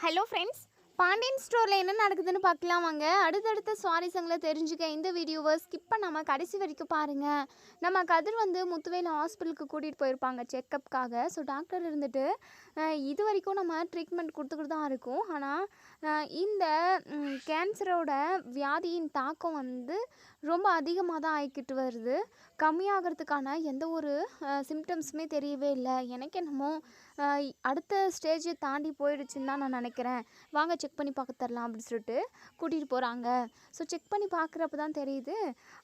Hello friends, Pandian ஸ்டோரில் என்ன நடக்குதுன்னு பார்க்கலாம் வாங்க. அடுத்தடுத்த சுவாரஸ்யங்களை தெரிஞ்சுக்க இந்த வீடியோவை ஸ்கிப் பண்ணாமல் கடைசி வரைக்கும் பாருங்கள். நம்ம கதிர் முத்துவேல் ஹாஸ்பிட்டலுக்கு கூட்டிகிட்டு போயிருப்பாங்க செக்கப்புக்காக. ஸோ டாக்டர் இருந்துட்டு இது வரைக்கும் நம்ம ட்ரீட்மெண்ட் கொடுத்துக்கிட்டு தான் இருக்கோம். ஆனால் இந்த கேன்சரோட வியாதியின் தாக்கம் ரொம்ப அதிகமாக தான் ஆகிக்கிட்டு வருது. கம்மியாகிறதுக்கான எந்த ஒரு சிம்டம்ஸுமே தெரியவே இல்லை. எனக்கு என்னமோ அடுத்த ஸ்டேஜை தாண்டி போயிடுச்சுன்னு தான் நான் நினைக்கிறேன். வாங்க செக் பண்ணி பார்க்க தரலாம் அப்படின்னு சொல்லிட்டு கூட்டிகிட்டு போகிறாங்க. ஸோ செக் பண்ணி பார்க்குறப்ப தான் தெரியுது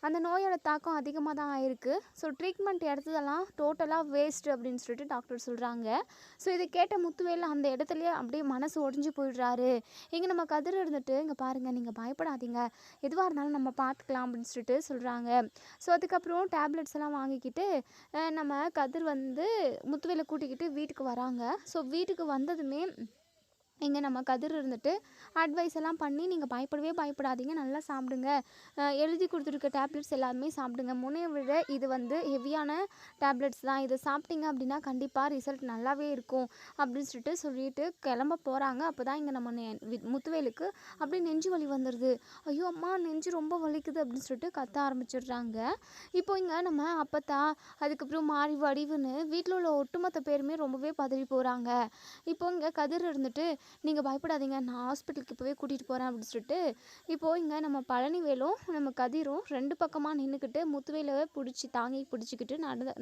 அந்த நோயோட தாக்கம் அதிகமாக தான் ஆயிருக்கு. ஸோ ட்ரீட்மெண்ட் எடுத்ததெல்லாம் டோட்டலாக வேஸ்ட் அப்படின்னு சொல்லிட்டு டாக்டர் சொல்கிறாங்க. ஸோ இதை கேட்ட முத்துவேல் அந்த இடத்துலையே அப்படியே மனசு ஒடிஞ்சு போயிடுறாரு. இங்கே நம்ம கதிர் இருந்துட்டு, இங்கே பாருங்கள், நீங்கள் பயப்படாதீங்க, எதுவாக இருந்தாலும் நம்ம பார்த்துக்கலாம் அப்படின்னு சொல்லிட்டு சொல்கிறாங்க. ஸோ அதுக்கப்புறம் டேப்லெட்ஸ் எல்லாம் வாங்கிக்கிட்டு நம்ம கதிர் முத்துவேலை கூட்டிக்கிட்டு வீட்டுக்கு வராங்க. ஸோ வீட்டுக்கு வந்ததுமே இங்கே நம்ம கதிர் இருந்துட்டு அட்வைஸ் எல்லாம் பண்ணி, நீங்கள் பயப்படவே பயப்படாதீங்க, நல்லா சாப்பிடுங்க, எழுதி கொடுத்துருக்க டேப்லெட்ஸ் எல்லாருமே சாப்பிடுங்க, முனையை விட இது ஹெவியான டேப்லெட்ஸ் தான், இதை சாப்பிட்டீங்க அப்படின்னா கண்டிப்பாக ரிசல்ட் நல்லாவே இருக்கும் அப்படின்னு சொல்லிட்டு கிளம்ப போகிறாங்க. அப்போ தான் இங்கே நம்ம முத்துவேலுக்கு அப்படியே நெஞ்சு வலி வந்துடுது. ஐயோ அம்மா, நெஞ்சு ரொம்ப வலிக்குது அப்படின்னு சொல்லிட்டு கத்த ஆரம்பிச்சிடுறாங்க. இப்போ இங்கே நம்ம அப்பத்தா, அதுக்கப்புறம் மாறி வடிவுன்னு வீட்டில் உள்ள ஒட்டுமொத்த பேருமே ரொம்பவே பதறி போகிறாங்க. இப்போ இங்கே கதிர் இருந்துட்டு, நீங்கள் பயப்படாதீங்க, நான் ஹாஸ்பிட்டலுக்கு இப்போவே கூட்டிகிட்டு போகிறேன் அப்படின்னு சொல்லிட்டு இப்போது இங்கே நம்ம பழனிவேலும் நம்ம கதிரும் ரெண்டு பக்கமாக நின்றுக்கிட்டு முத்துவேலை தாங்கி பிடிச்சிக்கிட்டு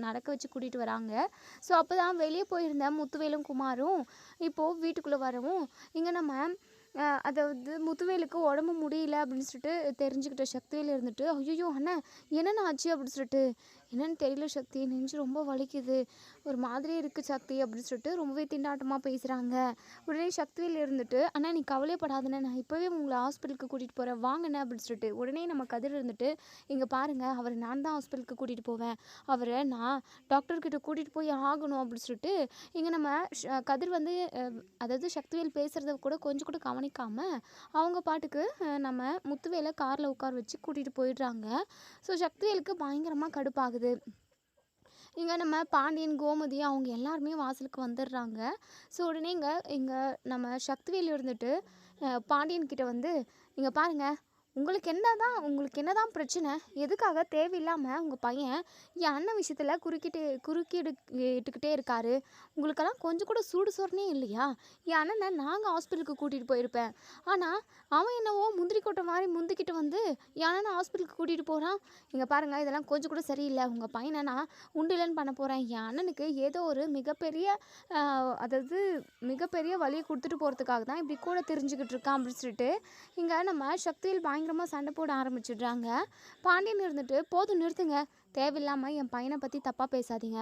நடக்க வச்சு கூட்டிகிட்டு வராங்க. ஸோ அப்போ தான் வெளியே போயிருந்த முத்துவேலும் குமாரும் இப்போது வீட்டுக்குள்ளே வரவும் இங்கே நம்ம அதாவது முத்துவேலுக்கு உடம்பு முடியல அப்படின்னு சொல்லிட்டு தெரிஞ்சுக்கிட்ட சக்திவேல் இருந்துட்டு, ஐயோ அண்ணன் என்னென்ன ஆச்சு அப்படின்னு சொல்லிட்டு, என்னென்னு தெரியல சக்தி, நெஞ்சு ரொம்ப வலிக்குது, ஒரு மாதிரி இருக்குது சக்தி அப்படின்னு சொல்லிட்டு ரொம்பவே திண்டாட்டமாக பேசுகிறாங்க. உடனே சக்திவேல் இருந்துட்டு, அண்ணா நீ கவலைப்படாதுண்ணே, நான் இப்போவே உங்களை ஹாஸ்பிட்டலுக்கு கூட்டிகிட்டு போகிறேன் வாங்கண்ணே அப்படின்னு சொல்லிட்டு உடனே நம்ம கதிர் இருந்துட்டு, இங்கே பாருங்கள், அவரை நான் தான் ஹாஸ்பிட்டலுக்கு கூட்டிகிட்டு போவேன், அவரை நான் டாக்டர்கிட்ட கூட்டிகிட்டு போய் ஆகணும் அப்படின்னு சொல்லிட்டு இங்கே நம்ம கதிர் அதாவது சக்திவேல் பேசுகிறத கூட கொஞ்சம் கூட கவனிக்காமல் அவங்க பாட்டுக்கு நம்ம முத்துவேலை காரில் உட்கார வச்சு கூட்டிகிட்டு போயிடுறாங்க. ஸோ சக்திவேலுக்கு பயங்கரமாக கடுப்பாகுது. இங்கே நம்ம பாண்டியன், கோமதி அவங்க எல்லாருமே வாசலுக்கு வந்துடுறாங்க. ஸோ உடனே இங்கே நம்ம சக்திவேல் இருந்துட்டு பாண்டியன் கிட்ட இங்கே பாருங்கள், உங்களுக்கு என்ன தான் பிரச்சனை, எதுக்காக தேவையில்லாமல் உங்கள் பையன் என் அண்ணன் விஷயத்தில் குறுக்கிட்டுக்கிட்டே இருக்காரு, உங்களுக்கெல்லாம் கொஞ்சம் கூட சூடு சொரணே இல்லையா, என் அண்ணனை நாங்கள் ஹாஸ்பிட்டலுக்கு கூட்டிகிட்டு போயிருப்பேன், ஆனால் அவன் என்னவோ முந்திரி கொட்டை மாதிரி முந்திக்கிட்டு என் அண்ணனை ஹாஸ்பிட்டலுக்கு கூட்டிகிட்டு போகிறான். இங்கே பாருங்கள், இதெல்லாம் கொஞ்சம் கூட சரியில்லை, உங்கள் பையனை நான் உண்டிலன்னு பண்ண போகிறேன், என் அண்ணனுக்கு ஏதோ ஒரு மிகப்பெரிய வழியை கொடுத்துட்டு போகிறதுக்காக தான் இப்படி கூட தெரிஞ்சுக்கிட்டு இருக்கான் அப்படின்னு சொல்லிட்டு இங்கே நம்ம சக்தியில் பயங்கரமாக சண்டை போட ஆரம்பிச்சிடுறாங்க. பாண்டியன் இருந்துட்டு, போதும் நிறுத்துங்க, தேவையில்லாமல் என் பையனை பற்றி தப்பாக பேசாதீங்க,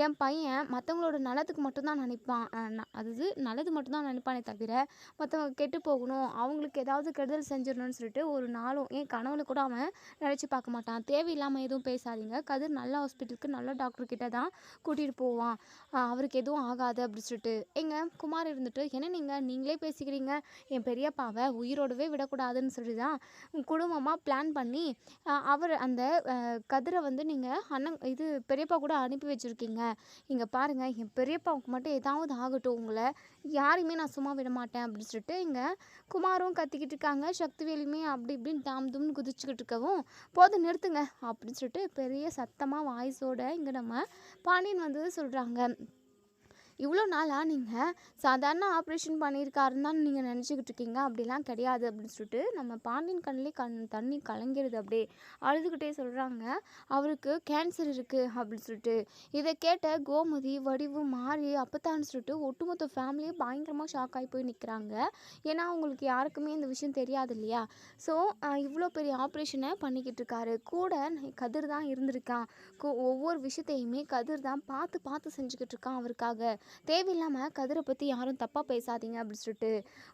என் பையன் மற்றவங்களோட நல்லதுக்கு மட்டும்தான் நினைப்பான், அதாவது நல்லது மட்டும்தான் நினைப்பானே தவிர மற்றவங்க கெட்டு போகணும், அவங்களுக்கு ஏதாவது கெடுதல் செஞ்சிடணும்னு சொல்லிட்டு ஒரு நாளும் என் கனவுல கூட அவன் நினச்சி பார்க்க மாட்டான், தேவையில்லாமல் எதுவும் பேசாதீங்க, கதிர் நல்ல ஹாஸ்பிட்டலுக்கு நல்ல டாக்டர்கிட்ட தான் கூட்டிகிட்டு போவான், அவருக்கு எதுவும் ஆகாது அப்படின்னு சொல்லிட்டு எங்கள் குமார் இருந்துட்டு, என்ன நீங்களே பேசிக்கிறீங்க, என் பெரியப்பாவை உயிரோடவே விடக்கூடாதுன்னு சொல்லி தான் குடும்பமாக பிளான் பண்ணி அவர் அந்த கதிரை நீங்கள் பெரியப்பா கூட அனுப்பி வச்சுருக்கீங்க, இங்கே பாருங்கள், என் பெரியப்பாவுக்கு மட்டும் ஏதாவது ஆகட்டும், உங்களை யாரையுமே நான் சும்மா விட மாட்டேன் அப்படின்னு சொல்லிட்டு இங்கே குமாரும் கத்திக்கிட்டு இருக்காங்க. சக்திவேலுமே அப்படி இப்படின்னு தாம் தும்னு குதிச்சுக்கிட்டு இருக்கவும், போதும் நிறுத்துங்க அப்படின்னு சொல்லிட்டு பெரிய சத்தமாக வாய்ஸோட இங்கே நம்ம பாண்டியன் சொல்கிறாங்க. இவ்வளோ நாளாக நீங்கள் சாதாரண ஆப்ரேஷன் பண்ணியிருக்காருன்னு தான் நீங்கள் நினச்சிக்கிட்டு இருக்கீங்க, அப்படிலாம் கிடையாது அப்படின்னு சொல்லிட்டு நம்ம பாண்டியன் கண்ணிலே தண்ணி கலங்கிடுது. அப்படியே அழுதுகிட்டே சொல்கிறாங்க, அவருக்கு கேன்சர் இருக்குது அப்படின்னு சொல்லிட்டு. இதை கேட்ட கோமதி, வடிவு, மாறி, அப்பத்தான்னு சொல்லிட்டு ஒட்டுமொத்த ஃபேமிலியே பயங்கரமாக ஷாக் ஆகி போய் நிற்கிறாங்க. ஏன்னா அவங்களுக்கு யாருக்குமே இந்த விஷயம் தெரியாது இல்லையா. ஸோ இவ்வளோ பெரிய ஆப்ரேஷனை பண்ணிக்கிட்டு இருக்காரு, கூட கதிர் தான் இருந்திருக்கான், ஒவ்வொரு விஷயத்தையுமே கதிர் தான் பார்த்து பார்த்து செஞ்சுக்கிட்டு இருக்கான் அவருக்காக, தேவையில்லாமல் கதிரை பற்றி யாரும் தப்பாக பேசாதீங்க அப்படின்னு சொல்லிட்டு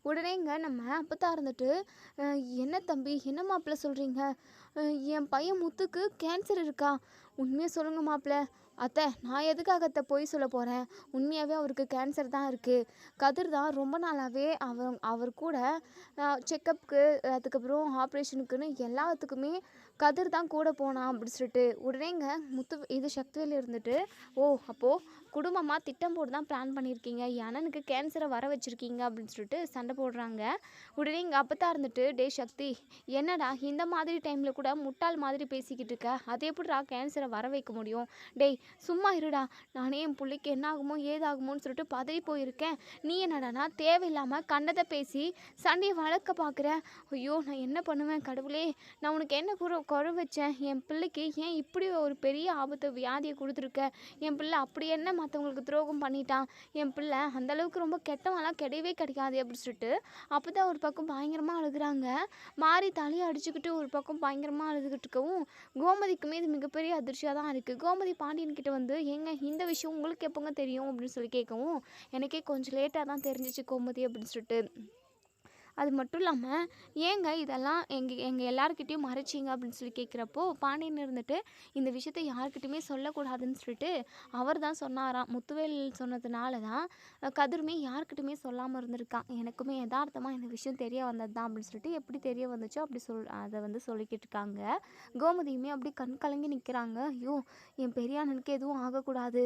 உடனே இங்கே நம்ம அப்பத்தா இருந்துட்டு, என்ன தம்பி, என்ன மாப்பிள்ளை சொல்கிறீங்க, என் பையன் முத்துக்கு கேன்சர் இருக்கா, உண்மையை சொல்லுங்க மாப்பிள்ளை, அத்தை நான் எதுக்காக அத்தை போய் சொல்ல போகிறேன், உண்மையாகவே அவருக்கு கேன்சர் தான் இருக்குது, கதிர் தான் ரொம்ப நாளாகவே அவர் கூட செக்கப்புக்கு அதுக்கப்புறம் ஆப்ரேஷனுக்குன்னு எல்லாத்துக்குமே கதிர் தான் கூட போனான் அப்படின்னு சொல்லிட்டு உடனேங்க இது சக்திவேல் இருந்துட்டு, ஓ அப்போது குடும்பமாக திட்டம் போட்டு தான் பிளான் பண்ணியிருக்கீங்க, என் அண்ணனுக்கு கேன்சரை வர வச்சுருக்கீங்க அப்படின்னு சொல்லிட்டு சண்டை போடுறாங்க. உடனே எங்கள் அப்பத்தா இருந்துட்டு, டே சக்தி, என்னடா இந்த மாதிரி டைமில் கூட முட்டாள் மாதிரி பேசிக்கிட்டு இருக்க, அது எப்படிடா கேன்சரை வர வைக்க முடியும், டேய் சும்மா இருடா, நானே என் பிள்ளைக்கு என்ன ஆகுமோ ஏதாகுமோன்னு சொல்லிட்டு பதறி போயிருக்கேன், நீ என்னடானா தேவையில்லாமல் கண்டதை பேசி சண்டையை வளர்க்க பார்க்குற, ஐயோ நான் என்ன பண்ணுவேன் கடவுளே, நான் உனக்கு என்ன குறை வச்சேன், என் பிள்ளைக்கு ஏன் இப்படி ஒரு பெரிய ஆபத்து வியாதியை கொடுத்துருக்க, என் பிள்ளை அப்படி என்ன மற்றவங்களுக்கு துரோகம் பண்ணிட்டான், என் பிள்ளை அந்தளவுக்கு ரொம்ப கெட்டவெல்லாம் கிடையவே கிடைக்காது அப்படின்னு சொல்லிட்டு அப்போ தான் ஒரு பக்கம் பயங்கரமாக அழுகுறாங்க. மாறி தலையை அடிச்சுக்கிட்டு ஒரு பக்கம் பயங்கரமாக அழுதுகிட்டு இருக்கவும் கோமதிக்குமே இது மிகப்பெரிய அதிர்ச்சியாக தான் இருக்குது. கோமதி பாண்டியன் கிட்ட வந்து, ஏங்க இந்த விஷயம் உங்களுக்கு எப்போங்க தெரியும் அப்படின்னு சொல்லி கேட்கவும், எனக்கே கொஞ்சம் லேட்டாக தான் தெரிஞ்சிச்சு கோமதி அப்படின்னு சொல்லிட்டு. அது மட்டும் இல்லாமல், ஏங்க இதெல்லாம் எங்கள் எல்லாருக்கிட்டேயும் மறைச்சிங்க அப்படின்னு சொல்லி கேட்குறப்போ பாண்டியன் இருந்துட்டு, இந்த விஷயத்த யாருக்கிட்டையுமே சொல்லக்கூடாதுன்னு சொல்லிட்டு அவர் தான் சொன்னாராம். முத்துவேல் சொன்னதுனால தான் கதிருமே யாருக்கிட்டையுமே சொல்லாமல் இருந்திருக்கான். எனக்குமே யதார்த்தமாக இந்த விஷயம் தெரிய வந்தது தான் அப்படின்னு சொல்லிட்டு எப்படி தெரிய வந்துச்சோ அப்படி அதை வந்து சொல்லிக்கிட்டு இருக்காங்க. கோமதியுமே அப்படி கண் கலங்கி நிற்கிறாங்க. ஐயோ என் பெரிய அண்ணனுக்கு எதுவும் ஆகக்கூடாது,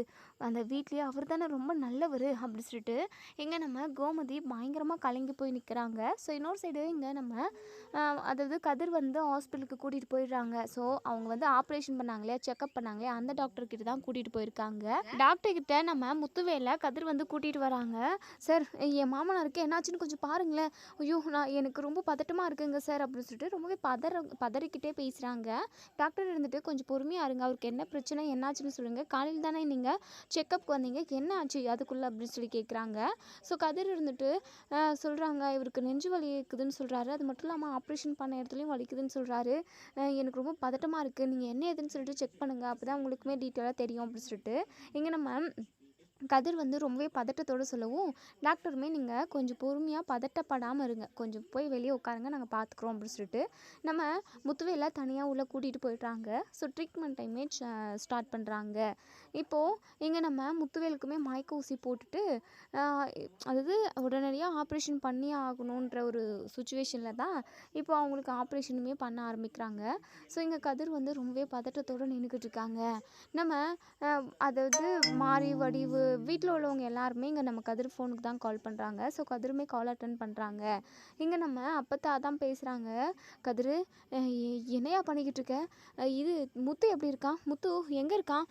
அந்த வீட்லேயே அவர் தானே ரொம்ப நல்லவர் அப்படி சொல்லிட்டு எங்கே நம்ம கோமதி பயங்கரமாக கலங்கி போய் நிற்கிறாங்க. ஸோ இன்னொரு சைடு இங்கே நம்ம அதாவது கதிர் வந்து ஹாஸ்பிட்டலுக்கு கூட்டிகிட்டு போயிடுறாங்க. ஸோ அவங்க வந்து ஆப்ரேஷன் பண்ணாங்களே, செக்அப் பண்ணாங்களே, அந்த டாக்டர்கிட்ட தான் கூட்டிகிட்டு போயிருக்காங்க. டாக்டர்கிட்ட நம்ம முத்துவேலை கதிர் வந்து கூட்டிகிட்டு வராங்க. சார் என் மாமனாருக்கு என்னாச்சுன்னு கொஞ்சம் பாருங்களேன், ஐயோ எனக்கு ரொம்ப பதட்டமாக இருக்குங்க சார் அப்படின்னு சொல்லிட்டு ரொம்பவே பதறிக்கிட்டே பேசுகிறாங்க. டாக்டர் இருந்துட்டு, கொஞ்சம் பொறுமையாக இருங்க, அவருக்கு என்ன பிரச்சனை என்னாச்சுன்னு சொல்லுங்கள், காலையில் தானே நீங்கள் செக்கப்புக்கு வந்தீங்க, என்ன ஆச்சு அதுக்குள்ளே அப்படின்னு சொல்லி கேட்குறாங்க. ஸோ கதிர் இருந்துட்டு சொல்கிறாங்க, இவருக்கு நெஞ்சு வலி இருக்குதுன்னு சொல்கிறாரு, அது மட்டும் இல்லாமல் ஆப்ரேஷன் பண்ண இடத்துலையும் வலிக்குதுன்னு சொல்கிறாரு, எனக்கு ரொம்ப பதட்டமாக இருக்குது, நீங்கள் என்ன ஏதுன்னு சொல்லிட்டு செக் பண்ணுங்கள், அப்போ தான் உங்களுக்குமே டீட்டெயிலாக தெரியும் அப்படின்னு சொல்லிட்டு இங்கே நம்ம கதிர் வந்து ரொம்பவே பதட்டத்தோடு சொல்லவும், டாக்டருமே நீங்கள் கொஞ்சம் பொறுமையாக பதட்டப்படாமல் இருங்க, கொஞ்சம் போய் வெளியே உட்காருங்க, நாங்கள் பார்த்துக்குறோம் அப்படின்னு சொல்லிட்டு நம்ம முத்துவேலை தனியாக உள்ளே கூட்டிகிட்டு போயிடுறாங்க. ஸோ ட்ரீட்மெண்ட் டைமே ஸ்டார்ட் பண்ணுறாங்க. இப்போது இங்கே நம்ம முத்துவேலுக்குமே மயக்க ஊசி போட்டுட்டு அதாவது உடனடியாக ஆப்ரேஷன் பண்ணி ஆகணுன்ற ஒரு சுச்சுவேஷனில் தான் இப்போ அவங்களுக்கு ஆப்ரேஷனுமே பண்ண ஆரம்பிக்கிறாங்க. ஸோ இங்கே கதிர் வந்து ரொம்பவே பதட்டத்தோடு நின்றுக்கிட்டு இருக்காங்க. நம்ம அதாவது மாறி வடிவு வீட்டில் உள்ளவங்க எல்லாருமே இங்கே நம்ம கதிர் ஃபோனுக்கு தான் கால் பண்ணுறாங்க. ஸோ கதிருமே கால் அட்டன் பண்ணுறாங்க. இங்கே நம்ம அப்பத்தா தான் பேசுகிறாங்க. கதிர் என்னையா பண்ணிக்கிட்டு இருக்க, இது முத்து எப்படி இருக்கான், முத்து எங்கே இருக்கான்,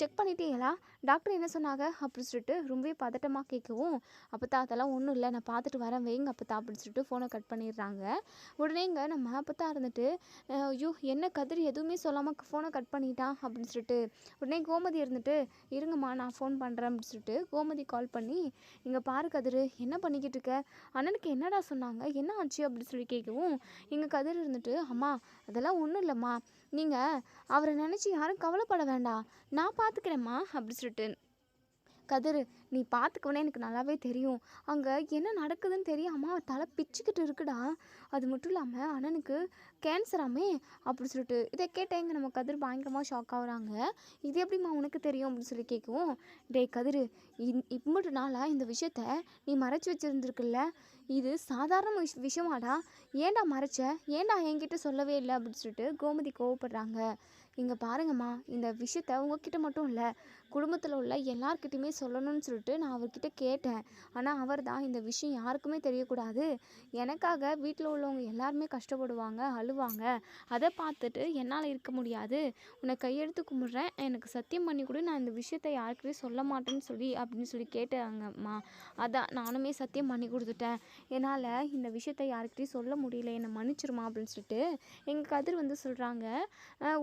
செக் பண்ணிட்டீங்களா, டாக்டர் என்ன சொன்னாங்க அப்படின்னு சொல்லிட்டு ரொம்பவே பதட்டமாக கேட்கவும், அப்பத்தா அதெல்லாம் ஒன்றும் இல்லை, நான் பார்த்துட்டு வரேன் வைங்க அப்பத்தா அப்படின்னு சொல்லிட்டு ஃபோனை கட் பண்ணிடுறாங்க. உடனே இங்கே நம்ம அப்பத்தா இருந்துட்டு, ஐயோ என்ன கதிர் எதுவுமே சொல்லாமல் ஃபோனை கட் பண்ணிட்டான் அப்படின்னு சொல்லிட்டு உடனே கோமதி இருந்துட்டு, இருங்கம்மா நான் ஃபோன் பண்ணுறேன் அப்படின்னு சொல்லிட்டு கோமதி கால் பண்ணி, இங்கே பாரு கதிர் என்ன பண்ணிக்கிட்டு இருக்க, அண்ணனுக்கு என்னடா சொன்னாங்க, என்ன ஆச்சு அப்படின்னு சொல்லி கேட்கவும், இங்கே கதிர் இருந்துட்டு, அம்மா அதெல்லாம் ஒன்றும் இல்லைம்மா, நீங்கள் அவரை நினச்சி யாரும் கவலைப்பட வேண்டாம், நான் பார்த்துக்கிறேம்மா அப்படி சொல்லிட்டு. கதிர் நீ பார்த்துக்கவனே எனக்கு நல்லாவே தெரியும், அங்கே என்ன நடக்குதுன்னு தெரியாமல் தலை பிச்சுக்கிட்டு இருக்குடா, அது மட்டும் இல்லாமல் அண்ணனுக்கு கேன்சராமே அப்படி சொல்லிட்டு இதை கேட்டேங்க நம்ம கதிர் பயங்கரமாக ஷாக் ஆகுறாங்க. இது எப்படிம்மா உனக்கு தெரியும் அப்படின்னு சொல்லி கேட்கவும், டே கதிர் இம்மட்டு நாளாக இந்த விஷயத்த நீ மறைச்சி வச்சுருந்துருக்குல்ல, இது சாதாரண விஷயமாடா, ஏன்டா மறைச்ச, ஏன்டா என்கிட்ட சொல்லவே இல்லை அப்படின்னு சொல்லிட்டு கோமதி கோவப்படுறாங்க. இங்கே பாருங்கம்மா, இந்த விஷயத்த உங்ககிட்ட மட்டும் இல்லை, குடும்பத்தில் உள்ள எல்லார்கிட்டையுமே சொல்லணும்னு சொல்லிட்டு நான் அவர்கிட்ட கேட்டேன், ஆனால் அவர் தான் இந்த விஷயம் யாருக்குமே தெரியக்கூடாது, எனக்காக வீட்டில் உள்ளவங்க எல்லாருமே கஷ்டப்படுவாங்க அழுவாங்க, அதை பார்த்துட்டு என்னால் இருக்க முடியாது, உன்னை கையெடுத்து கும்பிட்றேன், எனக்கு சத்தியம் பண்ணி கொடு, நான் இந்த விஷயத்த யாருக்கிட்டையும் சொல்ல மாட்டேன்னு சொல்லி அப்படின்னு சொல்லி கேட்டாங்கம்மா. அதான் நானுமே சத்தியம் பண்ணி கொடுத்துட்டேன், என்னால் இந்த விஷயத்த யாருக்கிட்டையும் சொல்ல முடியல, என்னை மன்னிச்சிருமா அப்படின்னு சொல்லிட்டு எங்கள் கதிர் வந்து சொல்கிறாங்க.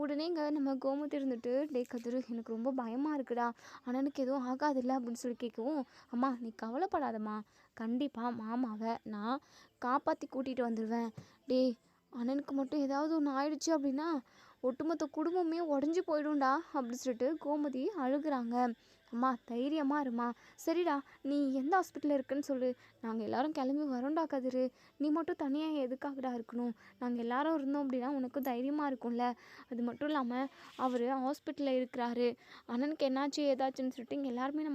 உடனே இங்கே நம்ம கோமதி இருந்துட்டு, டே கதிர் எனக்கு ரொம்ப பயமாக இருக்குடா, அண்ணனுக்கு எதுவும் ஆகாதில்ல அப்படின்னு சொல்லி கேட்கவும், அம்மா நீ கவலைப்படாதம்மா, கண்டிப்பாக மாமாவை நான் காப்பாற்றி கூட்டிகிட்டு வந்துடுவேன், டே அண்ணனுக்கு மட்டும் ஏதாவது ஒன்று ஆயிடுச்சு அப்படின்னா ஒட்டுமொத்த குடும்பமே உடஞ்சி போயிடும்டா அப்படின்னு சொல்லிட்டு கோமதி அழுகுறாங்க. அம்மா தைரியமாக இருமா. சரிடா, நீ எந்த ஹாஸ்பிட்டலில் இருக்குன்னு சொல்லு, நாங்கள் எல்லாரும் கிளம்பி வரோம்டா கதிரு. நீ மட்டும் தனியாக எதுக்காகடா இருக்கணும்? நாங்கள் எல்லாரும் இருந்தோம் அப்படின்னா உனக்கும் தைரியமாக இருக்கும்ல. அது மட்டும் இல்லாமல் அவர் ஹாஸ்பிட்டலில் இருக்கிறாரு, அண்ணனுக்கு என்னாச்சு ஏதாச்சுன்னு சொல்லிட்டு இங்கே எல்லாருமே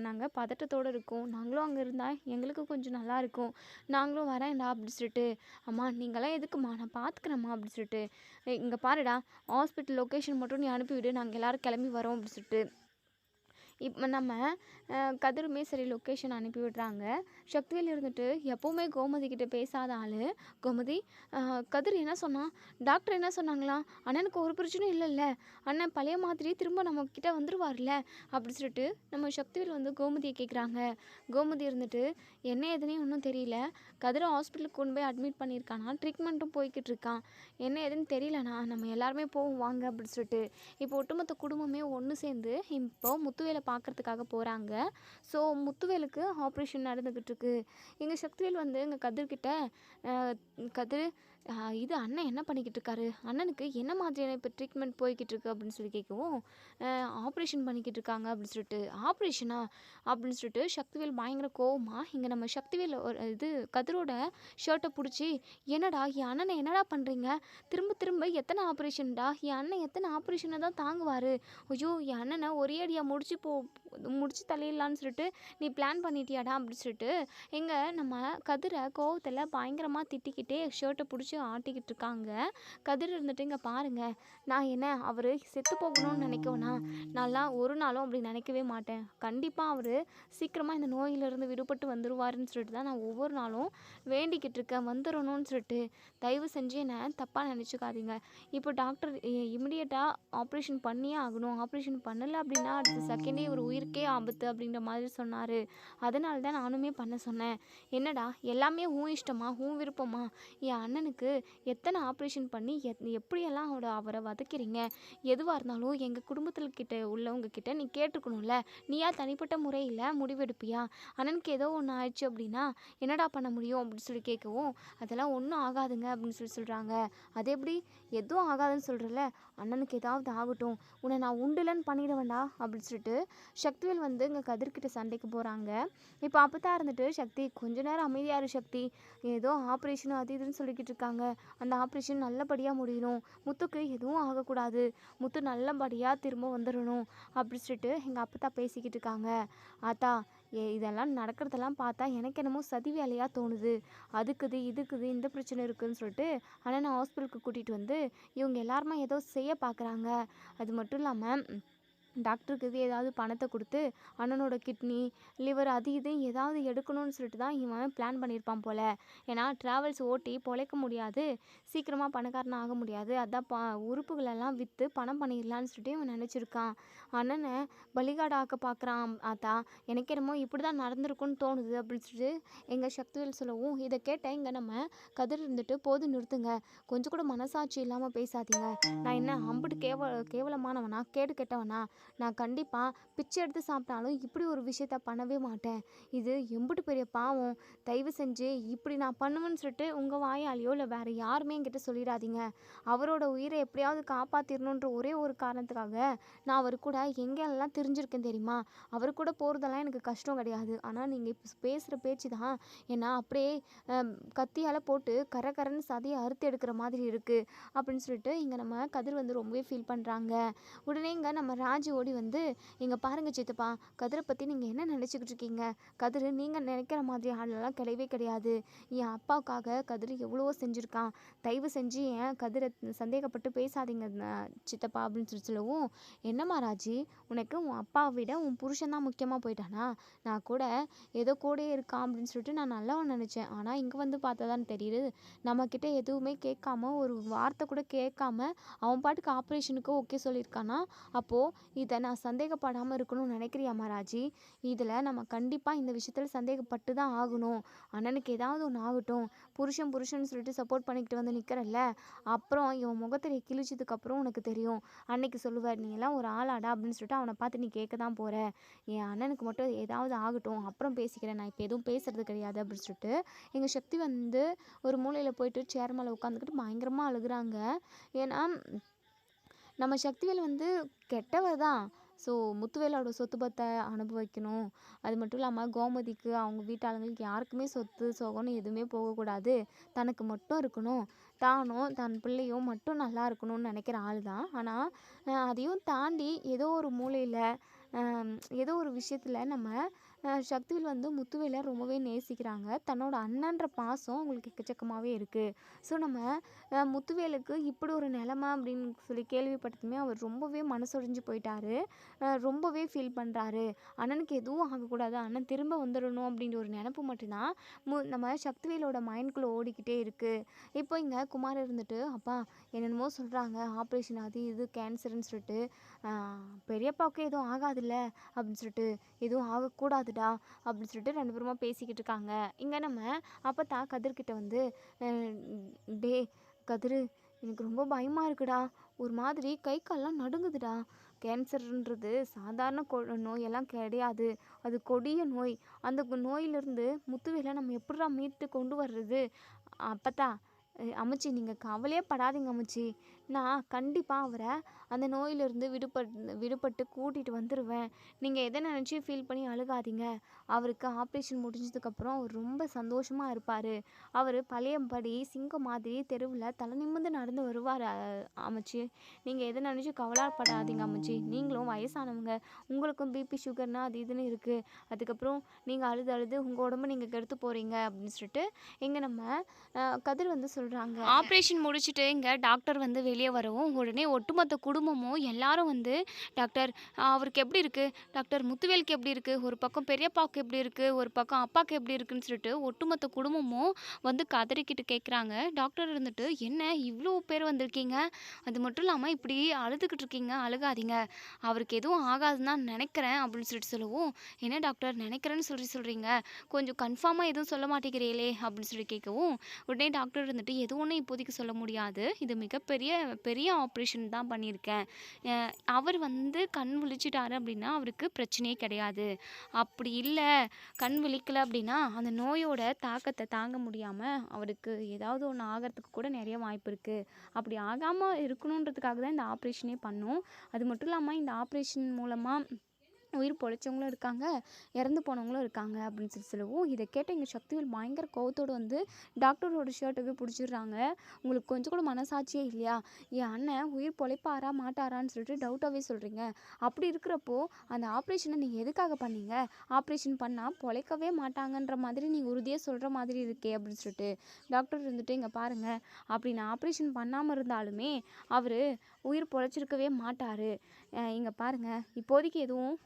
நாங்கள் பதட்டத்தோடு இருக்கோம். நாங்களும் அங்கே இருந்தால் எங்களுக்கு கொஞ்சம் நல்லா இருக்கும். நாங்களும் வரேன்டா அப்படி சொல்லிட்டு. அம்மா நீங்களாம் எதுக்குமா, நான் பார்த்துக்கிறேம்மா அப்படி சொல்லிட்டு. இங்கே பாருடா, ஹாஸ்பிட்டல் லொக்கேஷன் மட்டும் நீ அனுப்பிவிடு, நாங்கள் எல்லோரும் கிளம்பி வரோம் அப்படி சொல்லிட்டு. இப்போ நம்ம கதிருமே சரி லொக்கேஷன் அனுப்பி விடுறாங்க. சக்திவேல் இருந்துட்டு எப்போவுமே கோமதி கிட்ட பேசாத ஆள். கோமதி, கதிர் என்ன சொன்னான்? டாக்டர் என்ன சொன்னாங்களா? அண்ணனுக்கு ஒரு பிரச்சனையும் இல்லைல்ல, அண்ணன் பழைய மாதிரி திரும்ப நம்மக்கிட்ட வந்துடுவார்ல அப்படி சொல்லிட்டு நம்ம சக்திவேல் வந்து கோமதியை கேட்குறாங்க. கோமதி இருந்துட்டு என்ன ஏதுன்னு ஒன்றும் தெரியல, கதிரை ஹாஸ்பிட்டலுக்கு கொண்டு போய் அட்மிட் பண்ணியிருக்கானா, ட்ரீட்மெண்ட்டும் போய்கிட்டு இருக்கான், என்ன ஏதுன்னு தெரியலண்ணா, நம்ம எல்லாருமே போவோம் வாங்க அப்படி சொல்லிட்டு. இப்போ ஒட்டுமொத்த குடும்பமே ஒன்று சேர்ந்து இப்போ முத்துவேலை பார்க்குறதுக்காக போகிறாங்க. ஸோ முத்துவேலுக்கு ஆப்ரேஷன் நடந்துக்கிட்டு இருக்கு. எங்கள் சக்திவேல் வந்து எங்கள் கதிர்கிட்ட கதிர், இது அண்ணன் என்ன பண்ணிக்கிட்டு இருக்காரு, அண்ணனுக்கு என்ன மாதிரியான இப்போ ட்ரீட்மெண்ட் போய்கிட்டு இருக்கு அப்படின்னு சொல்லி கேட்கவும், ஆப்ரேஷன் பண்ணிக்கிட்டு இருக்காங்க அப்படின்னு சொல்லிட்டு. ஆப்ரேஷனா அப்படின்னு சொல்லிட்டு சக்திவேல் பயங்கர கோவமாக இங்கே நம்ம சக்திவேல் இது கதிரோட ஷர்ட்டை பிடிச்சி, என்னடா என் அண்ணனை என்னடா பண்ணுறீங்க, திரும்ப திரும்ப எத்தனை ஆப்ரேஷன்டா, என் அண்ணன் எத்தனை ஆப்ரேஷனை தான் தாங்குவார், ஐயோ என் அண்ணனை ஒரே அடியாக முடிச்சு தள்ளிடலான்னு சொல்லிட்டு நீ பிளான் பண்ணிட்டியாடா அப்படி சொல்லிட்டு எங்கள் நம்ம கதிரை கோவத்தில் பயங்கரமாக திட்டிக்கிட்டே ஷர்ட்டை பிடிச்சி ஆட்டிக்கிட்டு இருக்காங்க. கதிர் இருந்துட்டு இங்கே பாருங்கள், நான் என்ன அவர் செத்து போகணும்னு நினைக்கவேனா, நான்லாம் ஒரு நாளும் அப்படி நினைக்கவே மாட்டேன். கண்டிப்பாக அவர் சீக்கிரமாக இந்த நோயிலிருந்து விடுபட்டு வந்துடுவாருன்னு சொல்லிட்டு தான் நான் ஒவ்வொரு நாளும் வேண்டிக்கிட்டு இருக்கேன், வந்துடணும்னு சொல்லிட்டு. தயவு செஞ்சு என்னை தப்பாக நினச்சிக்காதீங்க. இப்போ டாக்டர் இமிடியேட்டாக ஆப்ரேஷன் பண்ணியே ஆகணும், ஆப்ரேஷன் பண்ணலை அப்படின்னா அடுத்த செகண்டே ஒரு உயிருக்கே ஆபத்து அப்படின்ற மாதிரி சொன்னார். அதனால தான் நானுமே பண்ண சொன்னேன். என்னடா எல்லாமே உன் இஷ்டமா, உன் விருப்பமா, என் அண்ணனுக்கு எத்தனை ஆப்ரேஷன் பண்ணி எப்படியெல்லாம் அவரை வதக்கிறீங்க, எதுவாக இருந்தாலும் எங்கள் குடும்பத்தில் கிட்ட உள்ளவங்க கிட்ட நீ கேட்டுக்கணும்ல, நீயா தனிப்பட்ட முறையில் முடிவெடுப்பியா, அண்ணனுக்கு ஏதோ ஒன்று ஆயிடுச்சு அப்படின்னா என்னடா பண்ண முடியும் அப்படின்னு சொல்லி கேட்கவும், அதெல்லாம் ஒன்றும் ஆகாதுங்க அப்படின்னு சொல்கிறாங்க. அது எப்படி எதுவும் ஆகாதுன்னு சொல்கிறல, அண்ணனுக்கு ஏதாவது ஆகட்டும், உன்னை நான் உண்டுலன்னு பண்ணிடுவேண்டா அப்படின்னு சொல்லிட்டு சக்திவேல் வந்து இங்கே கதிர்கிட்ட சண்டைக்கு போகிறாங்க. இப்போ அப்போ தான் இருந்துட்டு, சக்தி கொஞ்ச நேரம் அமைதியாரு சக்தி, ஏதோ ஆப்ரேஷன் அது இதுன்னு சொல்லிக்கிட்டு இருக்காங்க, அந்த ஆப்ரேஷன் நல்லபடியாக முடியணும், முத்துக்கு எதுவும் ஆகக்கூடாது, முத்து நல்லபடியாக திரும்ப வந்துடணும் அப்படி சொல்லிட்டு எங்கள் அப்பா தான் பேசிக்கிட்டு இருக்காங்க. ஆத்தா, இதெல்லாம் நடக்கிறதெல்லாம் பார்த்தா எனக்கு என்னமோ சதி வேலையாக தோணுது, அதுக்குது இதுக்குது இந்த பிரச்சனை இருக்குதுன்னு சொல்லிட்டு அண்ணனை ஹாஸ்பிட்டலுக்கு கூட்டிகிட்டு வந்து இவங்க எல்லாருமே ஏதோ செய்ய பார்க்குறாங்க. அது மட்டும் இல்லாமல் டாக்டருக்கு ஏதாவது பணத்தை கொடுத்து அண்ணனோட கிட்னி லிவர் அது இது ஏதாவது எடுக்கணும்னு சொல்லிட்டு தான் இவன் பிளான் பண்ணியிருப்பான் போல். ஏன்னா ட்ராவல்ஸ் ஓட்டி பொழைக்க முடியாது, சீக்கிரமாக பணக்காரன் ஆக முடியாது, அதான் உறுப்புகளெல்லாம் விற்று பணம் பண்ணிடலான்னு சொல்லிட்டு இவன் நினச்சிருக்கான். அண்ணனை பலிகாடு ஆக்க பார்க்குறான். ஆத்தா, எனக்கு என்னமோ இப்படி தான் நடந்திருக்குன்னு தோணுது அப்படின்னு சொல்லிட்டு எங்கள் சக்திவேல் சொல்லவும், இதை கேட்டேன் இங்கே நம்ம கதிர் இருந்துட்டு, போது நிறுத்துங்க, கொஞ்சம் கூட மனசாட்சி இல்லாமல் பேசாதீங்க, நான் என்ன அம்புட்டு கேவலமானவனா, கேடு கெட்டவனா, நான் கண்டிப்பாக பிச்சை எடுத்து சாப்பிட்டாலும் இப்படி ஒரு விஷயத்த பண்ணவே மாட்டேன், இது எம்புட்டு பெரிய பாவம், தயவு செஞ்சு இப்படி நான் பண்ணுவேன்னு சொல்லிட்டு உங்கள் வாயாலேயோ இல்லை வேறு யாருமே என்கிட்ட சொல்லிடாதீங்க, அவரோட உயிரை எப்படியாவது காப்பாற்றிடணுன்ற ஒரே ஒரு காரணத்துக்காக நான் அவர் கூட எங்கெல்லாம் தெரிஞ்சிருக்கேன் தெரியுமா, அவர் கூட போகிறதெல்லாம் எனக்கு கஷ்டம் கிடையாது, ஆனால் நீங்கள் இப்போ பேசுகிற பேச்சு தான் ஏன்னா அப்படியே கத்தியால் போட்டு கரன்னு சதையை அறுத்து எடுக்கிற மாதிரி இருக்குது அப்படின்னு சொல்லிட்டு இங்கே நம்ம கதிர் வந்து ரொம்பவே ஃபீல் பண்ணுறாங்க. உடனே இங்கே நம்ம ராஜு ஓடி வந்து, இங்கே பாருங்கள் சித்தப்பா, கதிரை பற்றி நீங்கள் என்ன நினச்சிக்கிட்டு இருக்கீங்க, கதிர் நீங்கள் நினைக்கிற மாதிரி ஆளெல்லாம் கிடையவே கிடையாது, என் அப்பாவுக்காக கதிர் எவ்வளவோ செஞ்சுருக்கான், தயவு செஞ்சு ஏன் கதிரை சந்தேகப்பட்டு பேசாதீங்க சித்தப்பா அப்படின்னு சொல்லவும், என்னம்மா ராஜி, உனக்கு உன் அப்பாவை விட உன் புருஷன் தான் முக்கியமாக போயிட்டானா, நான் கூட ஏதோ கூடயே இருக்கான் அப்படின்னு சொல்லிட்டு நான் நல்லவன் நினச்சேன், ஆனால் இங்கே வந்து பார்த்தா தான் தெரியுது, நம்மக்கிட்ட எதுவுமே கேட்காம ஒரு வார்த்தை கூட கேட்காம அவன் பாட்டுக்கு ஆப்ரேஷனுக்கு ஓகே சொல்லியிருக்கானா, அப்போது இதை நான் சந்தேகப்படாமல் இருக்கணும்னு நினைக்கிறியாம்மா ராஜி, இதில் நம்ம கண்டிப்பாக இந்த விஷயத்தில் சந்தேகப்பட்டு தான் ஆகணும், அண்ணனுக்கு ஏதாவது ஒன்று ஆகட்டும், புருஷன் சொல்லிட்டு சப்போர்ட் பண்ணிக்கிட்டு வந்து நிற்கிறல்ல, அப்புறம் இவன் முகத்தில் கிழிச்சதுக்கப்புறம் உனக்கு தெரியும், அன்னைக்கு சொல்லுவார் நீ எல்லாம் ஒரு ஆளாடா அப்படின்னு சொல்லிட்டு அவனை பார்த்து நீ கேட்க தான் போகிற, என் அண்ணனுக்கு மட்டும் ஏதாவது ஆகட்டும் அப்புறம் பேசிக்கிறேன், நான் இப்போ எதுவும் பேசுறது கிடையாது அப்படின்னு சொல்லிட்டு எங்கள் சக்தி வந்து ஒரு மூலையில் போயிட்டு சேர் மேலே உட்காந்துக்கிட்டு பயங்கரமாக அழுகுறாங்க. ஏன்னா நம்ம சக்திவேல் வந்து கெட்டவர் தான், ஸோ முத்துவேலோட சொத்து பத்தை அனுபவிக்கணும். அது மட்டும் இல்லாமல் கோமதிக்கு அவங்க வீட்டாளுங்களுக்கு யாருக்குமே சொத்து சோகம்னு எதுவுமே போகக்கூடாது, தனக்கு மட்டும் இருக்கணும், தானும் தன் பிள்ளையும் மட்டும் நல்லா இருக்கணும்னு நினைக்கிற ஆள் தான். ஆனால் அதையும் தாண்டி ஏதோ ஒரு மூலையில் ஏதோ ஒரு விஷயத்தில் நம்ம சக்திவேல் வந்து முத்துவேலை ரொம்பவே நேசிக்கிறாங்க. தன்னோட அண்ணன்ற பாசம் அவங்களுக்கு எக்கச்சக்கமாகவே இருக்குது. ஸோ நம்ம முத்துவேலுக்கு இப்படி ஒரு நிலமை அப்படின்னு சொல்லி கேள்விப்பட்டதுமே அவர் ரொம்பவே மனசொடிஞ்சு போயிட்டாரு. ரொம்பவே ஃபீல் பண்ணுறாரு. அண்ணனுக்கு எதுவும் ஆகக்கூடாது, அண்ணன் திரும்ப வந்துடணும் அப்படின்ற ஒரு நினப்பு மட்டும்தான் நம்ம சக்திவேலோட மைண்ட்குள்ளே ஓடிக்கிட்டே இருக்குது. இப்போ இங்கே குமார் இருந்துட்டு, அப்பா என்னென்னமோ சொல்கிறாங்க, ஆப்ரேஷன் அது இது கேன்சர்னு சொல்லிட்டு, பெரியப்பாவுக்கு எதுவும் ஆகாதுல்ல அப்படின்னு சொல்லிட்டு, எதுவும் ஆகக்கூடாதுடா அப்படின்னு சொல்லிட்டு 2 பேருமா பேசிக்கிட்டு இருக்காங்க. இங்கே நம்ம அப்பத்தா கதிர்கிட்ட வந்து, டே கதிரு, எனக்கு ரொம்ப பயமாக இருக்குடா, ஒரு மாதிரி கை கால்லாம் நடுங்குதுடா, கேன்சர்ன்றது சாதாரண நோயெல்லாம் கிடையாது, அது கொடிய நோய், அந்த நோயிலிருந்து முத்துவேலை நம்ம எப்படிடா மீட்டு கொண்டு வர்றது? அப்பத்தா அம்மச்சி நீங்கள் கவலையே படாதீங்க அம்மச்சி, நான் கண்டிப்பாக அவரை அந்த நோயிலிருந்து விடுபட்டு கூட்டிகிட்டு வந்துடுவேன். நீங்கள் எதை நினச்சி ஃபீல் பண்ணி அழுகாதீங்க. அவருக்கு ஆப்ரேஷன் முடிஞ்சதுக்கப்புறம் அவர் ரொம்ப சந்தோஷமாக இருப்பார். அவர் பழையபடி சிங்கம் மாதிரி தெருவில் தலை நிமிர்ந்து நடந்து வருவார் அம்மச்சி. நீங்கள் எதை நினச்சி கவலைப்படாதீங்க அம்மச்சி. நீங்களும் வயசானவங்க, உங்களுக்கும் பிபி சுகர்னா அது இதுன்னு இருக்குது. அதுக்கப்புறம் நீங்கள் அழுது அழுது உங்கள் உடம்பு நீங்கள் கெடுத்து போகிறீங்க அப்படின்னு சொல்லிட்டு இங்கே நம்ம கதிர் வந்து சொல்கிறாங்க. ஆப்ரேஷன் முடிச்சுட்டு இங்கே டாக்டர் வந்து வெளியே வரவும் உடனே ஒட்டுமொத்த குடும்பமும் எல்லாரும் வந்து, டாக்டர் அவருக்கு எப்படி இருக்குது, டாக்டர் முத்துவேலுக்கு எப்படி இருக்குது, ஒரு பக்கம் பெரியப்பாவுக்கு எப்படி இருக்குது, ஒரு பக்கம் அப்பாவுக்கு எப்படி இருக்குன்னு சொல்லிட்டு ஒட்டுமொத்த குடும்பமும் வந்து கதறிக்கிட்டு கேட்குறாங்க. டாக்டர் இருந்துட்டு, என்ன இவ்வளோ பேர் வந்திருக்கீங்க, அது மட்டும் இல்லாமல் இப்படி அழுதுகிட்டு இருக்கீங்க, அழுகாதீங்க, அவருக்கு எதுவும் ஆகாதுன்னு தான் நினைக்கிறேன் அப்படின்னு சொல்லிட்டு சொல்லவும், என்ன டாக்டர் நினைக்கிறேன்னு சொல்கிறீங்க, கொஞ்சம் கன்ஃபார்மாக எதுவும் சொல்ல மாட்டேங்கிறீங்களே அப்படின்னு சொல்லி கேட்கவும், உடனே டாக்டர் இருந்துட்டு, எது ஒன்றும் இப்போதைக்கு சொல்ல முடியாது, இது பெரிய ஆப்ரேஷன் தான் பண்ணியிருக்கேன், அவர் வந்து கண் விழிச்சிட்டாரு அப்படின்னா அவருக்கு பிரச்சனையே கிடையாது, அப்படி இல்லை கண் விழிக்கலை அப்படின்னா அந்த நோயோட தாக்கத்தை தாங்க முடியாமல் அவருக்கு ஏதாவது ஒன்று ஆகிறதுக்கு கூட நிறைய வாய்ப்பு இருக்குது, அப்படி ஆகாமல் இருக்கணுன்றதுக்காக தான் இந்த ஆப்ரேஷனே பண்ணோம். அது மட்டும் இல்லாமல் இந்த ஆப்ரேஷன் மூலமாக உயிர் பொழைச்சவங்களும் இருக்காங்க, இறந்து போனவங்களும் இருக்காங்க அப்படின்னு சொல்லவும், இதை கேட்ட எங்கள் சக்திவேல் பயங்கர கோவத்தோடு வந்து டாக்டரோட ஷர்ட்டை பிடிச்சிடுறாங்க. உங்களுக்கு கொஞ்சம் கூட மனசாட்சியே இல்லையா, என் அண்ணன் உயிர் பொழைப்பாரா மாட்டாரான்னு சொல்லிட்டு டவுட்டாகவே சொல்கிறீங்க, அப்படி இருக்கிறப்போ அந்த ஆப்ரேஷனை நீங்கள் எதுக்காக பண்ணீங்க, ஆப்ரேஷன் பண்ணால் பொழைக்கவே மாட்டாங்கன்ற மாதிரி நீங்கள் உறுதியாக சொல்கிற மாதிரி இருக்கே அப்படின்னு சொல்லிட்டு டாக்டர் இருந்துட்டு, இங்கே பாருங்கள், அப்படி நான் ஆப்ரேஷன் பண்ணாமல் இருந்தாலுமே அவர் உயிர் பொழைச்சிருக்கவே மாட்டார், இங்கே பாருங்கள் இப்போதைக்கு எதுவும்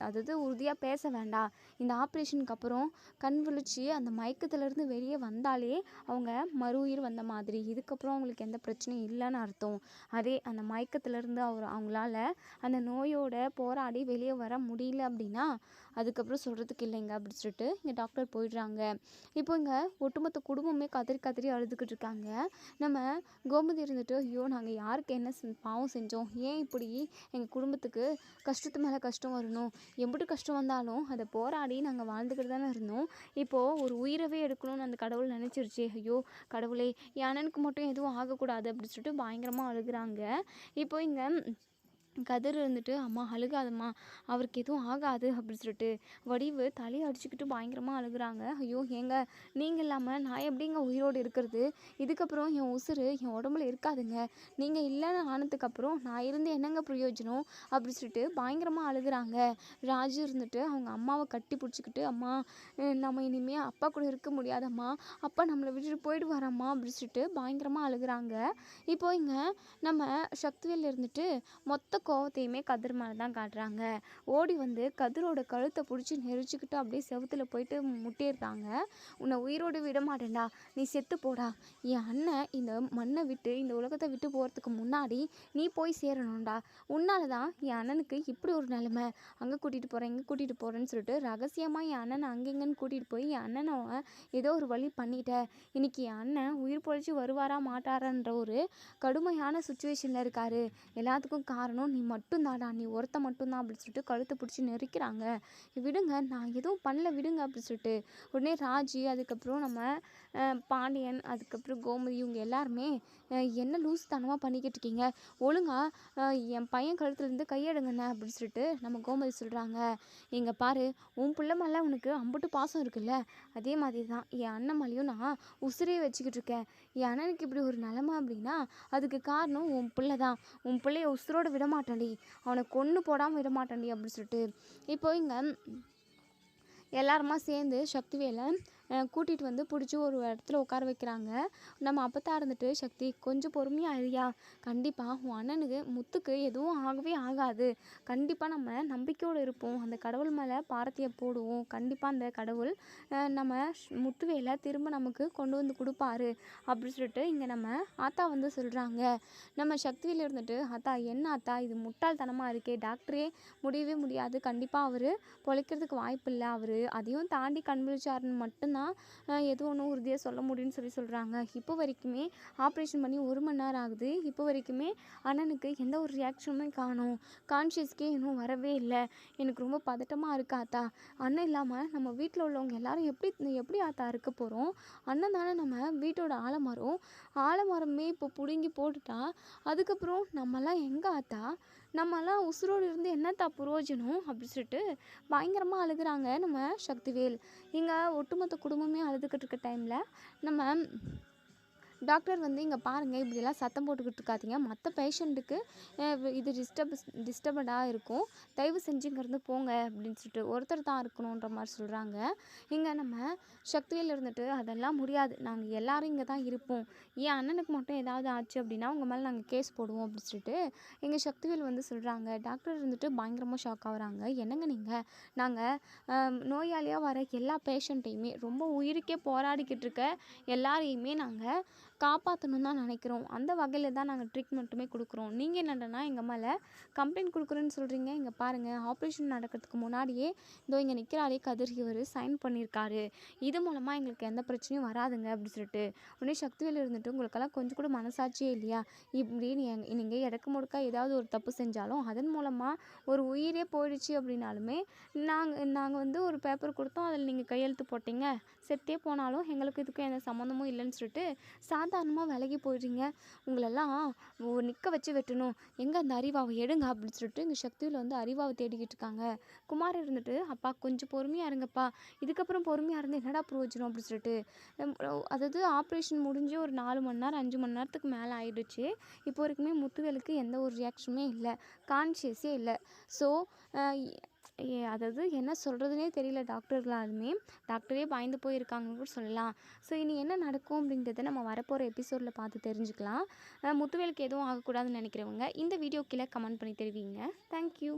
அதாவது உறுதியாக பேச வேண்டாம், இந்த ஆப்ரேஷனுக்கு அப்புறம் கண் விழிச்சு அந்த மயக்கத்துலேருந்து வெளியே வந்தாலே அவங்க மறு உயிர் வந்த மாதிரி, இதுக்கப்புறம் அவங்களுக்கு எந்த பிரச்சனையும் இல்லைன்னு அர்த்தம், அதே அந்த மயக்கத்துலேருந்து அவங்களால அந்த நோயோட போராடி வெளியே வர முடியல அப்படின்னா அதுக்கப்புறம் சொல்கிறதுக்கு இல்லைங்க அப்படின்னு சொல்லிட்டு இங்கே டாக்டர் போயிடுறாங்க. இப்போ இங்கே ஒட்டுமொத்த குடும்பமே கதறி கதறி அழுதுகிட்டு இருக்காங்க. நம்ம கோமதி இருந்துட்டு, ஐயோ நாங்கள் யாருக்கு என்ன பாவம் செஞ்சோம், ஏன் இப்படி எங்கள் குடும்பத்துக்கு கஷ்டத்து மேலே கஷ்டம் வரணும், எம்பிட்டு கஷ்டம் வந்தாலும் அதை போராடி நாங்கள் வாழ்ந்துக்கிட்டு தானே இருந்தோம், இப்போது ஒரு உயிரவே எடுக்கணும்னு அந்த கடவுள் நினச்சிருச்சு, ஐயோ கடவுளே என் அண்ணனுக்கு மட்டும் எதுவும் ஆகக்கூடாது அப்படின்னு சொல்லிட்டு பயங்கரமாக அழுகுறாங்க. இப்போ இங்கே கதிர் இருந்துட்டு, அம்மா அழுகாதம்மா, அவருக்கு எதுவும் ஆகாது அப்படின்னு சொல்லிட்டு வடிவு தலையை அடிச்சுக்கிட்டு பயங்கரமாக அழுகுறாங்க. ஐயோ ஏங்க, நீங்கள் இல்லாமல் நான் எப்படிங்க உயிரோடு இருக்கிறது, இதுக்கப்புறம் என் உசுறு என் உடம்புல இருக்காதுங்க, நீங்கள் இல்லைன்னு ஆனதுக்கப்புறம் நான் இருந்து என்னங்க பிரயோஜனம் அப்படின்னு சொல்லிட்டு பயங்கரமாக அழுகுறாங்க. ராஜு இருந்துட்டு அவங்க அம்மாவை கட்டி பிடிச்சிக்கிட்டு, அம்மா நம்ம இனிமேல் அப்பா கூட இருக்க முடியாதம்மா, அப்பா நம்மளை விட்டுட்டு போயிடுவாரம்மா அப்படின்னு சொல்லிட்டு பயங்கரமாக அழுகுறாங்க. இப்போ இங்கே நம்ம சக்திவேல் இருந்துட்டு மொத்த கோவத்தையுமே கதிர் மேலே தான் காட்டுறாங்க. ஓடி வந்து கதிரோட கழுத்தை பிடிச்சி நெரிச்சுக்கிட்டு அப்படியே செவுத்துல போயிட்டு முட்டிடுறாங்க. உன்னை உயிரோடு விட மாட்டேன்டா, நீ செத்து போடா, என் அண்ணன் இந்த மண்ணை விட்டு இந்த உலகத்தை விட்டு போகிறதுக்கு முன்னாடி நீ போய் சேரணும்டா, உன்னால தான் என் அண்ணனுக்கு இப்படி ஒரு நிலைமை, அங்கே கூட்டிகிட்டு போகிறேன் இங்கே கூட்டிகிட்டு போகிறேன்னு சொல்லிட்டு ரகசியமாக என் அண்ணனை அங்கெங்கன்னு கூட்டிகிட்டு போய் என் அண்ணனை ஏதோ ஒரு வழி பண்ணிட்டேன், இன்னைக்கு என் அண்ணன் உயிர் பொழைச்சி வருவாரா மாட்டாரான்ற ஒரு கடுமையான சுச்சுவேஷனில் இருக்காரு, எல்லாத்துக்கும் காரணம் நீ மட்டும் தாடா, நீ ஒருத்த மட்டும்தான் அப்படின்னு சொல்லிட்டு கழுத்தை பிடிச்சி நெரிக்கிறாங்க. விடுங்க, நான் எதுவும் பண்ணல விடுங்க அப்படின்னு சொல்லிட்டு உடனே ராஜி, அதுக்கப்புறம் நம்ம பாண்டியன், அதுக்கப்புறம் கோமதி இவங்க எல்லாருமே என்ன லூசுத்தனமாக பண்ணிக்கிட்டு இருக்கீங்க, ஒழுங்கா என் பையன் கழுத்துலேருந்து கையெடுங்கண்ணே அப்படின்னு சொல்லிட்டு நம்ம கோமதி சொல்கிறாங்க. இங்கே பாரு, உன் பிள்ளை மேலே உனக்கு அம்புட்டு பாசம் இருக்குல்ல, அதே மாதிரி தான் என் அண்ணன் மேலேயும் நான் உசிரையே வச்சுக்கிட்டு இருக்கேன். என் அண்ணனுக்கு இப்படி ஒரு நிலமை அப்படின்னா அதுக்கு காரணம் உன் பிள்ளை தான். உன் பிள்ளைய உசுரோடு விட மாட்டான்டி, அவனை கொன்று போடாமல் விட மாட்டான்டி அப்படின்னு சொல்லிட்டு இப்போ இங்கே எல்லாருமா சேர்ந்து சக்திவேலை கூட்டிகிட்டு வந்து பிடிச்சி ஒரு இடத்துல உட்கார வைக்கிறாங்க. நம்ம அப்பத்தா இருந்துட்டு, சக்தி கொஞ்சம் பொறுமையாக இருயா, கண்டிப்பாக உன் அண்ணனுக்கு முத்துக்கு எதுவும் ஆகவே ஆகாது, கண்டிப்பாக நம்ம நம்பிக்கையோடு இருப்போம், அந்த கடவுள் மேலே பாரத்தையை போடுவோம், கண்டிப்பாக அந்த கடவுள் நம்ம முத்துவேலை திரும்ப நமக்கு கொண்டு வந்து கொடுப்பாரு அப்படின்னு சொல்லிட்டு இங்கே நம்ம ஆத்தா வந்து சொல்கிறாங்க. நம்ம சக்திவேல் இருந்துட்டு, ஆத்தா என்ன ஆத்தா இது முட்டாள்தனமாக இருக்கே, டாக்டரே முடியவே முடியாது, கண்டிப்பாக அவர் பொழைக்கிறதுக்கு வாய்ப்பு இல்லை, அவர் அதையும் தாண்டி கண்டுபிடிச்சாருன்னு மட்டும்தான் எது ஒன்றும் உறுதியாக சொல்ல முடியும்னு சொல்கிறாங்க. இப்போ வரைக்குமே ஆப்ரேஷன் பண்ணி 1 மணி நேரம் ஆகுது, இப்போ வரைக்குமே அண்ணனுக்கு எந்த ஒரு ரியாக்ஷனுமே காணோம், கான்ஷியஸ்க்கே இன்னும் வரவே இல்லை, எனக்கு ரொம்ப பதட்டமாக இருக்கா ஆத்தா, அண்ணன் இல்லாமல் நம்ம வீட்டில் உள்ளவங்க எல்லாரும் எப்படி ஆத்தா இருக்க போகிறோம், அண்ணன் தானே நம்ம வீட்டோட ஆலமரமே இப்போ பிடுங்கி போட்டுட்டா அதுக்கப்புறம் நம்மலாம் எங்கே ஆத்தா, நம்மலாம் உசுரோடு இருந்து என்னத்தா பிரயோஜனம் அப்படின்னு சொல்லிட்டு பயங்கரமாக அழுகுறாங்க நம்ம சக்திவேல். இங்கே ஒட்டுமொத்த குடும்பமே அழுதுகிட்டு இருக்க டைமில் நம்ம டாக்டர் வந்து, இங்கே பாருங்கள், இப்படியெல்லாம் சத்தம் போட்டுக்கிட்டு இருக்காதீங்க, மற்ற பேஷண்ட்டுக்கு இது டிஸ்டர்படாக இருக்கும், தயவு செஞ்சு இங்கேருந்து போங்க அப்படின்னு சொல்லிட்டு ஒருத்தர் தான் இருக்கணுன்ற மாதிரி சொல்கிறாங்க. இங்கே நம்ம சக்தியில் இருந்துட்டு, அதெல்லாம் முடியாது, நாங்கள் எல்லோரும் இங்கே தான் இருப்போம், என் அண்ணனுக்கு மட்டும் ஏதாவது ஆச்சு அப்படின்னா உங்கள் மேலே நாங்கள் கேஸ் போடுவோம் அப்படின்னு சொல்லிட்டு எங்கள் சக்திவேல் வந்து சொல்கிறாங்க. டாக்டர் இருந்துட்டு பயங்கரமாக ஷாக் ஆகுறாங்க. என்னங்க நீங்கள், நாங்கள் நோயாளியாக வர எல்லா பேஷண்ட்டையுமே, ரொம்ப உயிருக்கே போராடிக்கிட்டு இருக்க எல்லாரையுமே நாங்கள் காப்பாற்றணும் தான் நினைக்கிறோம், அந்த வகையில் தான் நாங்கள் ட்ரீட்மெண்ட்டுமே கொடுக்குறோம், நீங்கள் என்னடனா எங்கள் மேலே கம்ப்ளைண்ட் கொடுக்குறேன்னு சொல்கிறீங்க, இங்கே பாருங்கள், ஆப்ரேஷன் நடக்கிறதுக்கு முன்னாடியே இதோ இங்கே நிற்கிறாரே கதிர், இவர் சைன் பண்ணியிருக்காரு, இது மூலமாக எங்களுக்கு எந்த பிரச்சனையும் வராதுங்க அப்படின்னு சொல்லிட்டு உடனே சக்திவேல் இருந்துட்டு, உங்களுக்கெல்லாம் கொஞ்சம் கூட மனசாட்சியே இல்லையா, இப்படி நீங்கள் இடக்கு முடுக்கா ஏதாவது ஒரு தப்பு செஞ்சாலும் அதன் மூலமாக ஒரு உயிரே போயிடுச்சு அப்படின்னாலுமே நாங்கள் வந்து ஒரு பேப்பர் கொடுத்தோம், அதில் நீங்கள் கையெழுத்து போட்டீங்க, செத்தே போனாலும் எங்களுக்கு இதுக்கும் எந்த சம்மந்தமும் இல்லைன்னு சொல்லிட்டு சாதாரணமாக விலகி போயிடுறீங்க, உங்களெல்லாம் நிற்க வச்சு வெட்டணும், எங்கே அந்த அரிவாவை எடுங்க அப்படின்னு சொல்லிட்டு இங்கே சக்தியில் வந்து அரிவாவை தேடிக்கிட்டு இருக்காங்க. குமார் இருந்துட்டு, அப்பா கொஞ்சம் பொறுமையாக இருங்கப்பா, இதுக்கப்புறம் பொறுமையாக இருந்து என்னடா பிரயோஜனம் அப்படின்னு சொல்லிட்டு அதாவது ஆப்ரேஷன் முடிஞ்சு ஒரு 4 மணி நேரம் 5 மணி நேரத்துக்கு மேலே ஆயிடுச்சு, இப்போ வரைக்குமே முத்துவேலுக்கு எந்த ஒரு ரியாக்ஷனுமே இல்லை, கான்ஷியஸே இல்லை. ஸோ அதாவது என்ன சொல்கிறதுனே தெரியல, டாக்டரே பயந்து போயிருக்காங்கன்னு கூட சொல்லலாம். ஸோ இனி என்ன நடக்கும் அப்படின்றத நம்ம வரப்போகிற எபிசோடில் பார்த்து தெரிஞ்சுக்கலாம். முத்துவேலுக்கு எதுவும் ஆகக்கூடாதுன்னு நினைக்கிறவங்க இந்த வீடியோ கீழே கமெண்ட் பண்ணி தெரிவிங்க. தேங்க்யூ.